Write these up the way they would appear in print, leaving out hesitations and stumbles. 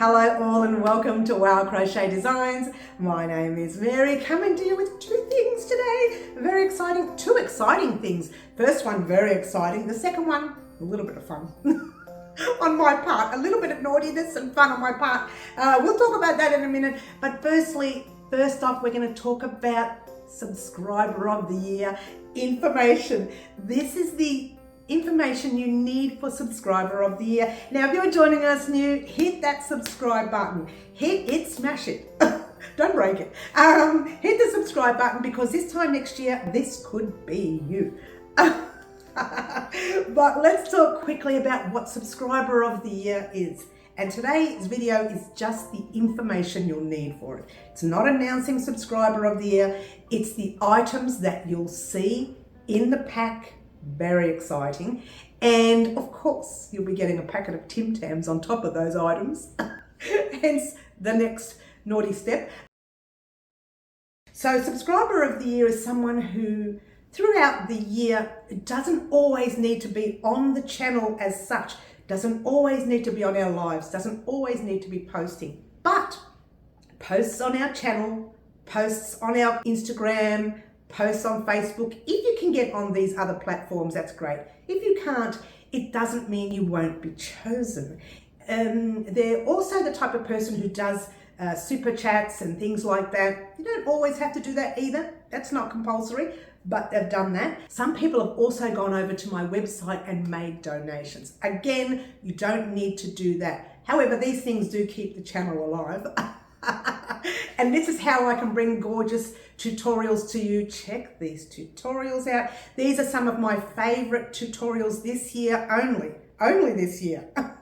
Hello all and welcome to Wow Crochet Designs. My name is Mary, coming to you with two things today. Very exciting, two exciting things. First one, very exciting. The second one, a little bit of fun on my part. A little bit of naughtiness and fun on my part. We'll talk about that in a minute. But first off, we're going to talk about Subscriber of the Year information. This is the information you need for Subscriber of the Year. Now, if you're joining us new, hit that subscribe button. Hit it, smash it. Don't break it. Hit the subscribe button because this time next year, this could be you. But let's talk quickly about what Subscriber of the Year is. And today's video is just the information you'll need for it. It's not announcing Subscriber of the Year. It's the items that you'll see in the pack. Very exciting. And of course, you'll be getting a packet of Tim-Tams on top of those items. Hence the next naughty step. So Subscriber of the Year is someone who throughout the year doesn't always need to be on the channel as such, doesn't always need to be on our lives, doesn't always need to be posting, but posts on our channel, posts on our Instagram, posts on Facebook. If you can get on these other platforms, that's great. If you can't, it doesn't mean you won't be chosen. They're also the type of person who does super chats and things like that. You don't always have to do that either. That's not compulsory, but they've done that. Some people have also gone over to my website and made donations. Again, you don't need to do that. However, these things do keep the channel alive. And this is how I can bring gorgeous tutorials to you. Check these tutorials out. These are some of my favorite tutorials this year only this year. I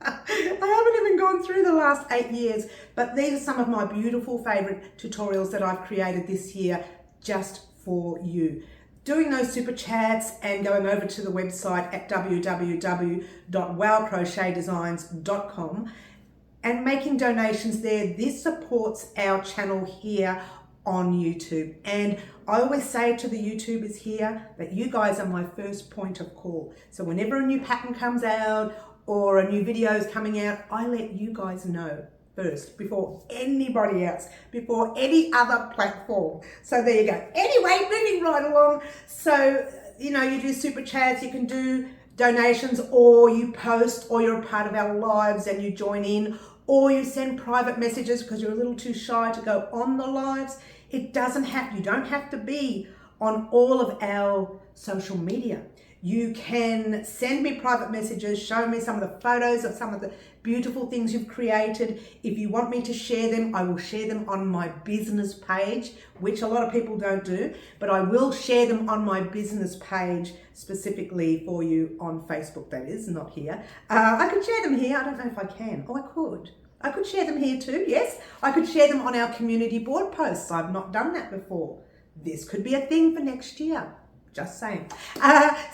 haven't even gone through the last 8 years, but these are some of my beautiful favorite tutorials that I've created this year just for you. Doing those super chats and going over to the website at www.wowcrochetdesigns.com and making donations there. This supports our channel here on YouTube. And I always say to the YouTubers here that you guys are my first point of call. So whenever a new pattern comes out or a new video is coming out, I let you guys know first before anybody else, before any other platform. So there you go. Anyway, moving right along. So, you know, you do super chats, you can do donations, or you post, or you're a part of our lives and you join in, or you send private messages because you're a little too shy to go on the lives. You don't have to be on all of our social media. You can send me private messages, show me some of the photos of some of the beautiful things you've created. If you want me to share them, I will share them on my business page, which a lot of people don't do, but I will share them on my business page specifically for you on Facebook, that is, not here. I could share them here. I don't know if I can. Oh, I could. I could share them here too, yes. I could share them on our community board posts. I've not done that before. This could be a thing for next year. Just saying.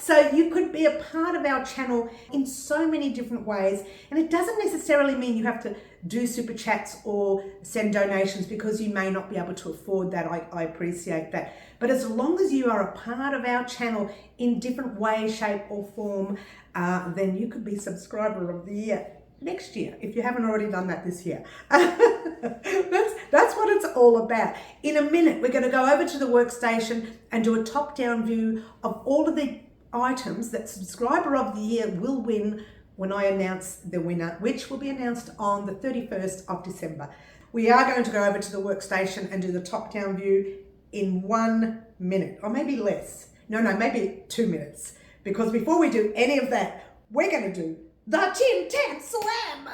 So you could be a part of our channel in so many different ways, and it doesn't necessarily mean you have to do super chats or send donations because you may not be able to afford that. I appreciate that. But as long as you are a part of our channel in different way, shape or form, then you could be Subscriber of the Year next year, if you haven't already done that this year. That's what it's all about. In a minute, we're going to go over to the workstation and do a top-down view of all of the items that Subscriber of the Year will win when I announce the winner, which will be announced on the 31st of December. We are going to go over to the workstation and do the top-down view in 1 minute, or maybe less. No, maybe 2 minutes. Because before we do any of that, we're going to do the Tim-Tam Slam.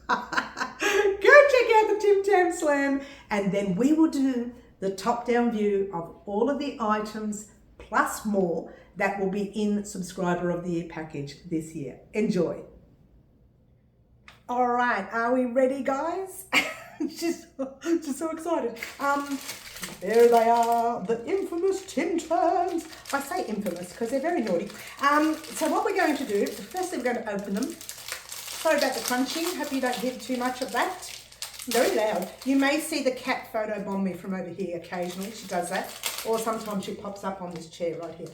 Go check out the Tim-Tam Slam, and then we will do the top-down view of all of the items plus more that will be in Subscriber of the Year package this year. Enjoy. All right, are we ready, guys? just so excited. There they are, the infamous Tim-Tams. I say infamous because they're very naughty. So what we're going to do, firstly we're going to open them. Sorry about the crunching, hope you don't hear too much of that. Very loud. You may see the cat photo bomb me from over here occasionally, she does that. Or sometimes she pops up on this chair right here.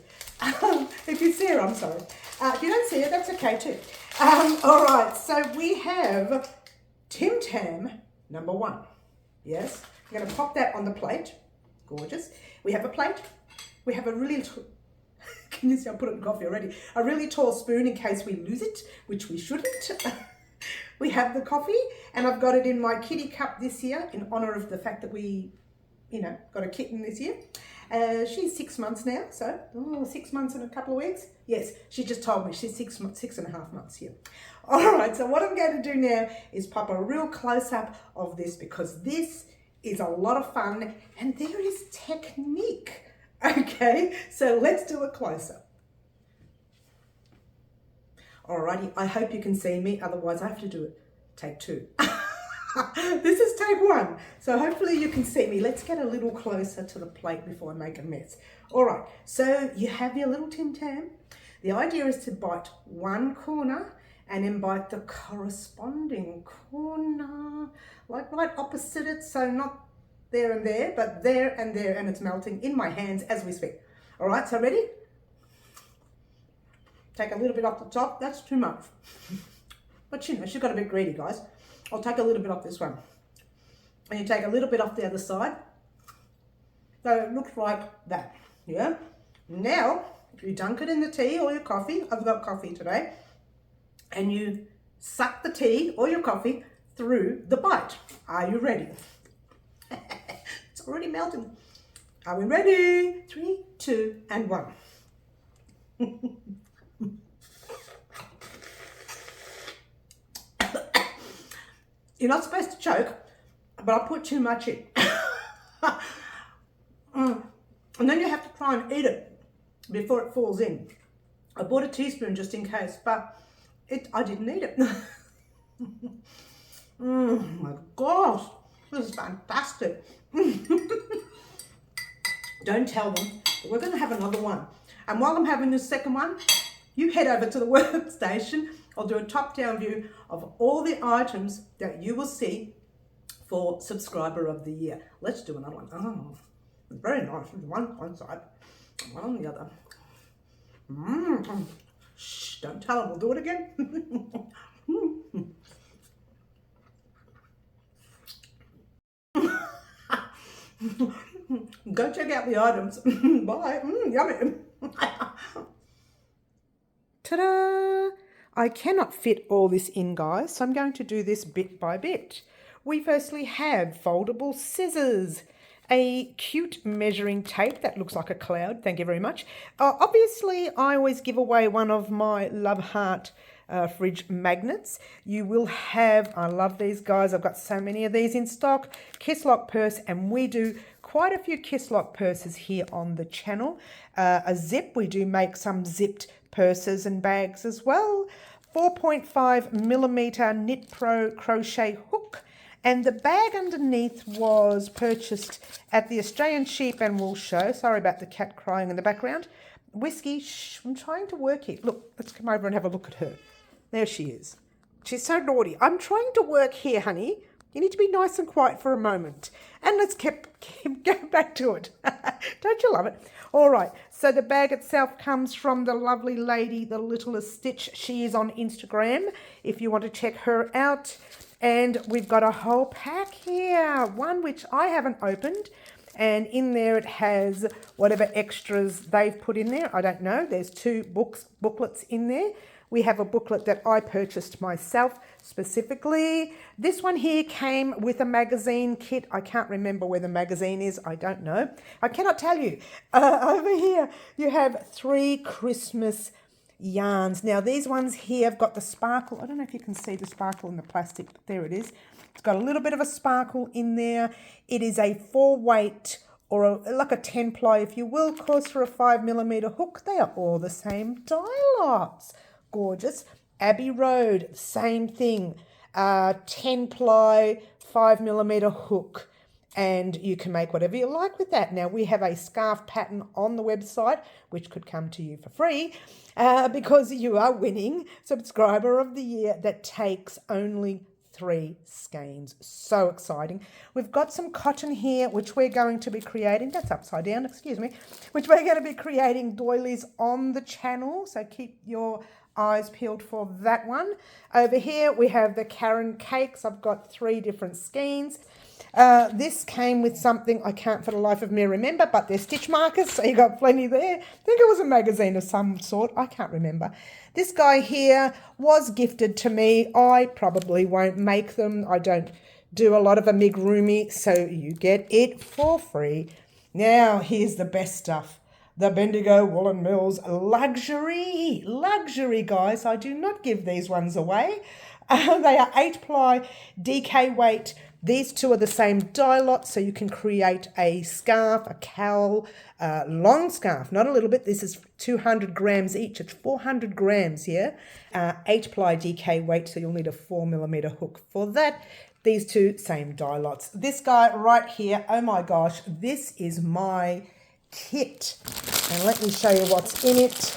If you see her, I'm sorry. If you don't see her, that's okay too. All right, so we have Tim-Tam number 1. Yes, I'm going to pop that on the plate. Gorgeous. We have a plate. We have a really, can you see I put it in coffee already? A really tall spoon in case we lose it, which we shouldn't. We have the coffee, and I've got it in my kitty cup this year in honor of the fact that we, got a kitten this year. She's 6 months now, so 6 months and a couple of weeks. Yes, she just told me she's 6.5 months here. All right, so what I'm going to do now is pop a real close-up of this, because this is a lot of fun and there is technique. Okay, so let's do a close-up. Alrighty, I hope you can see me, otherwise I have to do it take 2. This is take 1, so hopefully you can see me. Let's get a little closer to the plate before I make a mess. All right, so you have your little Tim-Tam. The idea is to bite one corner and then bite the corresponding corner, like right opposite it, so not there and there, but there, and it's melting in my hands as we speak. All right, so ready? Take a little bit off the top. That's too much. But she's got a bit greedy, guys. I'll take a little bit off this one. And you take a little bit off the other side. So it looks like that, yeah? Now, you dunk it in the tea or your coffee. I've got coffee today. And you suck the tea or your coffee through the bite. Are you ready? It's already melting. Are we ready? 3, 2, and 1. You're not supposed to choke, but I put too much in. And then you have to try and eat it before it falls in. I bought a teaspoon just in case, but I didn't eat it. My gosh, this is fantastic. Don't tell them, but we're going to have another one. And while I'm having the second one, you head over to the workstation. I'll do a top-down view of all the items that you will see for Subscriber of the Year. Let's do another one. Oh, very nice. One side, one on the other. Shh, don't tell them. We'll do it again. Go check out the items. Bye. Yummy. Ta-da! I cannot fit all this in, guys, so I'm going to do this bit by bit. We firstly have foldable scissors, a cute measuring tape that looks like a cloud, thank you very much. Obviously, I always give away one of my Love Heart fridge magnets. You will have, I love these guys, I've got so many of these in stock, Kiss Lock purse, and we do quite a few Kiss Lock purses here on the channel. A zip, we do make some zipped purses and bags as well. 4.5mm Knit Pro crochet hook, and the bag underneath was purchased at the Australian Sheep and Wool Show. Sorry about the cat crying in the background. Whiskey, shh, I'm trying to work it. Look, let's come over and have a look at her. There she is. She's so naughty. I'm trying to work here, honey. You need to be nice and quiet for a moment. And let's keep going back to it. Don't you love it? All right. So the bag itself comes from the lovely lady, the Littlest Stitch. She is on Instagram if you want to check her out. And we've got a whole pack here. One which I haven't opened. And in there it has whatever extras they've put in there. I don't know. There's 2 booklets in there. We have a booklet that I purchased myself specifically. This one here came with a magazine kit. I can't remember where the magazine is. I don't know. I cannot tell you. Over here, you have 3 Christmas yarns. Now, these ones here have got the sparkle. I don't know if you can see the sparkle in the plastic, but there it is. It's got a little bit of a sparkle in there. It is a 4-weight or like a 10-ply, if you will. Of course, for a 5mm hook, they are all the same die lots. Gorgeous. Abbey Road, same thing. 10-ply, 5mm hook. And you can make whatever you like with that. Now, we have a scarf pattern on the website, which could come to you for free, because you are winning Subscriber of the Year that takes only 3 skeins. So exciting. We've got some cotton here, which we're going to be creating. That's upside down, excuse me. Which we're going to be creating doilies on the channel. So keep your eyes peeled for that one. Over here we have the Karen cakes. I've got 3 different skeins. This came with something I can't for the life of me remember, but they're stitch markers, so you got plenty there. I think it was a magazine of some sort. I can't remember. This guy here was gifted to me. I probably won't make them. I don't do a lot of amigurumi, so you get it for free. Now, here's the best stuff. The Bendigo Woolen Mills Luxury. Luxury, guys. I do not give these ones away. They are 8-ply DK weight. These 2 are the same dye lot, so you can create a scarf, a cowl, long scarf, not a little bit. This is 200 grams each. It's 400 grams here. 8-ply DK weight, so you'll need a 4mm hook for that. These 2, same dye lots. This guy right here, oh my gosh, this is my kit. And let me show you what's in it.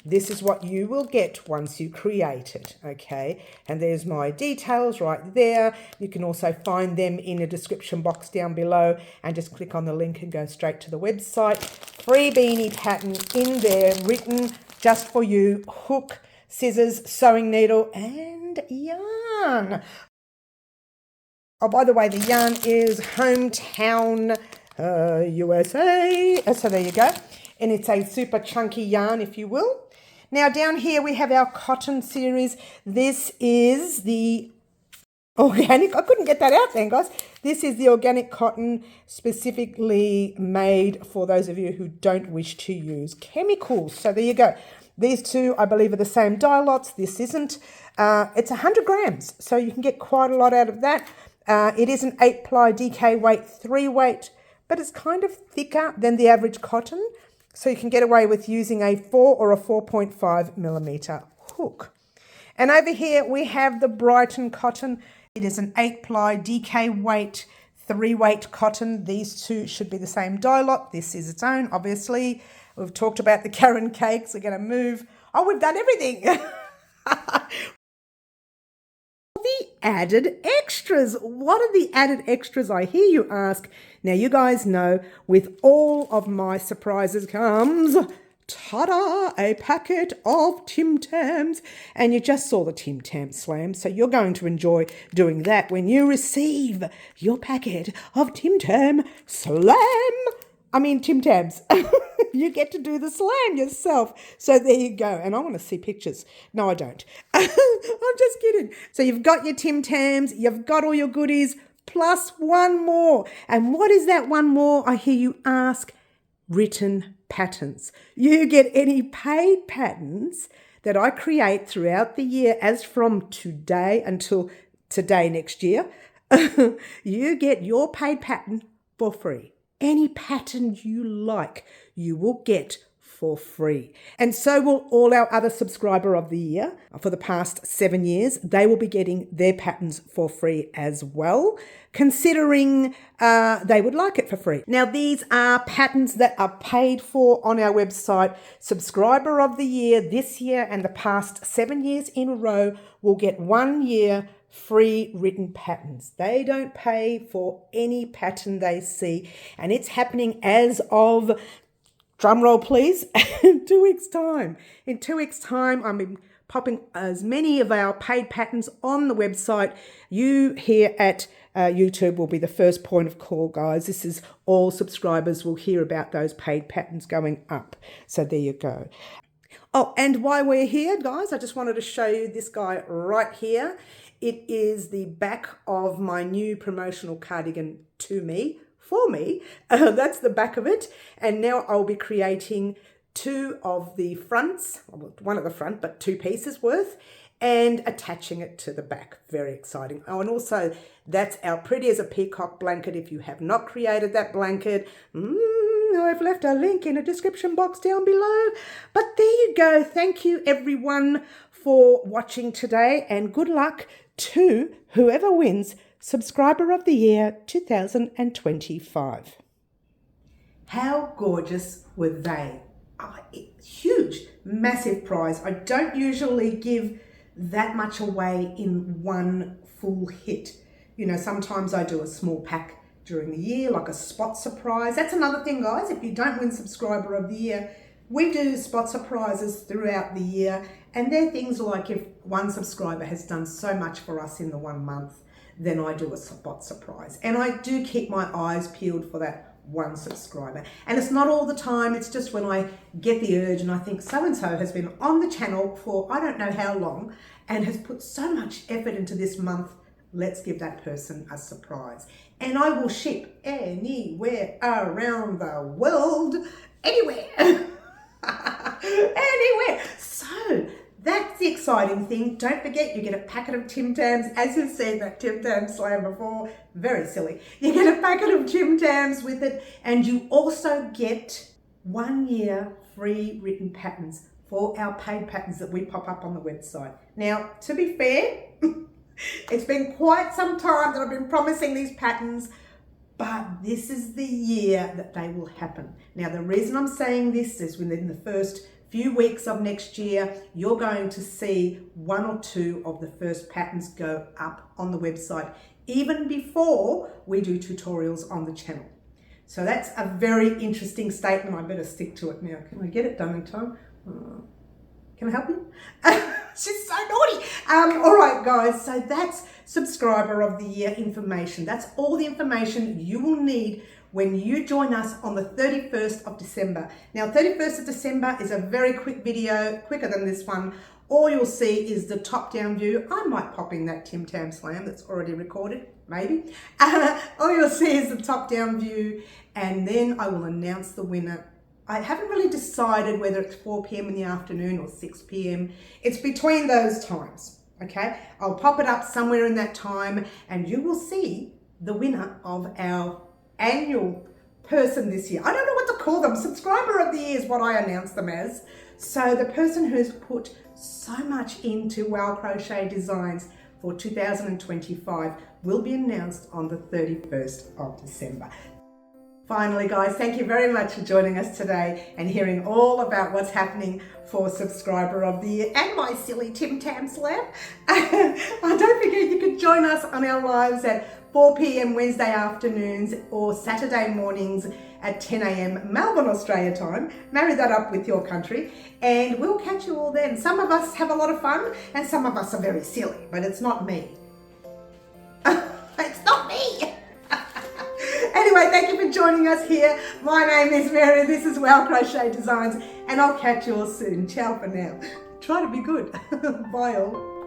This is what you will get once you create it, okay? And there's my details right there. You can also find them in the description box down below and just click on the link and go straight to the website. Free beanie pattern in there, written just for you. Hook, scissors, sewing needle, and yarn. Oh, by the way, the yarn is Hometown USA. So there you go. And it's a super chunky yarn, if you will. Now, down here we have our cotton series. This is the organic. I couldn't get that out then, guys. This is the organic cotton specifically made for those of you who don't wish to use chemicals. So there you go. These 2, I believe, are the same dye lots. This isn't. It's 100 grams, so you can get quite a lot out of that. It is an 8-ply DK weight, 3 weight, but it's kind of thicker than the average cotton. So you can get away with using a 4 or a 4.5mm hook. And over here we have the Brighton cotton. It is an 8-ply DK weight, 3 weight cotton. These 2 should be the same dye lot. This is its own, obviously. We've talked about the Karen cakes. We're going to move. Oh, we've done everything. The added extras. What are the added extras, I hear you ask? Now, you guys know with all of my surprises comes, ta-da, a packet of Tim-Tams. And you just saw the Tim-Tam slam, so you're going to enjoy doing that when you receive your packet of Tim-Tam Tim-Tams. You get to do the slam yourself. So there you go. And I want to see pictures. No, I don't. I'm just kidding. So you've got your Tim-Tams, you've got all your goodies, plus one more. And what is that one more? I hear you ask. Written patterns. You get any paid patterns that I create throughout the year, as from today until today next year. You get your paid pattern for free. Any pattern you like, you will get for free. And so will all our other subscriber of the year for the past 7 years. They will be getting their patterns for free as well, considering they would like it for free. Now, these are patterns that are paid for on our website. Subscriber of the year this year and the past 7 years in a row will get 1 year free written patterns. They don't pay for any pattern they see, and it's happening as of, drum roll please, 2 weeks time. In 2 weeks time, I'm popping as many of our paid patterns on the website. You here at YouTube will be the first point of call, guys. This is all subscribers will hear about those paid patterns going up. So there you go. Oh, and while we're here, guys, I just wanted to show you this guy right here. It is the back of my new promotional cardigan to me, for me. That's the back of it. And now I'll be creating 2 of the fronts, well, one at the front, but 2 pieces worth, and attaching it to the back. Very exciting. Oh, and also that's our Pretty as a Peacock blanket. If you have not created that blanket, I've left a link in the description box down below. But there you go. Thank you everyone for watching today, and good luck to whoever wins Subscriber of the Year 2025. How gorgeous were they? Huge, massive prize. I don't usually give that much away in one full hit. You know, sometimes I do a small pack during the year, like a spot surprise. That's another thing, guys. If you don't win Subscriber of the Year, We do spot surprises throughout the year, and they're things like if one subscriber has done so much for us in the 1 month, then I do a spot surprise. And I do keep my eyes peeled for that one subscriber. And it's not all the time, it's just when I get the urge and I think so-and-so has been on the channel for I don't know how long and has put so much effort into this month, let's give that person a surprise. And I will ship anywhere around the world, anywhere. Anywhere. So that's the exciting thing. Don't forget, you get a packet of Tim-Tams. As you've seen that Tim-Tam slam before, very silly. You get a packet of Tim-Tams with it, and you also get 1 year free written patterns for our paid patterns that we pop up on the website. Now, to be fair, it's been quite some time that I've been promising these patterns, but this is the year that they will happen. Now, the reason I'm saying this is within the first few weeks of next year, you're going to see 1 or 2 of the first patterns go up on the website, even before we do tutorials on the channel. So that's a very interesting statement. I better stick to it now. Can I get it done in time? Can I help you? She's so naughty. All right, guys, so that's subscriber of the year information. That's all the information you will need when you join us on the 31st of December. Now, 31st of December is a very quick video, quicker than this one. All you'll see is the top-down view. I might pop in that Tim-Tam slam that's already recorded, maybe. All you'll see is the top-down view, and then I will announce the winner. I haven't really decided whether it's 4 p.m. in the afternoon or 6 p.m. It's between those times, okay? I'll pop it up somewhere in that time, and you will see the winner of our annual person this year. I don't know what to call them. Subscriber of the year is what I announce them as. So the person who's put so much into Wow Crochet Designs for 2025 will be announced on the 31st of December. Finally, guys, thank you very much for joining us today and hearing all about what's happening for Subscriber of the Year and my silly Tim-Tam slam. Don't forget, you can join us on our lives at 4 p.m. Wednesday afternoons or Saturday mornings at 10 a.m. Melbourne, Australia time. Marry that up with your country, and we'll catch you all then. Some of us have a lot of fun and some of us are very silly, but it's not me. It's not me. Anyway, thank you for joining us here. My name is Mary. This is Wow Crochet Designs, and I'll catch you all soon. Ciao for now. Try to be good. Bye all.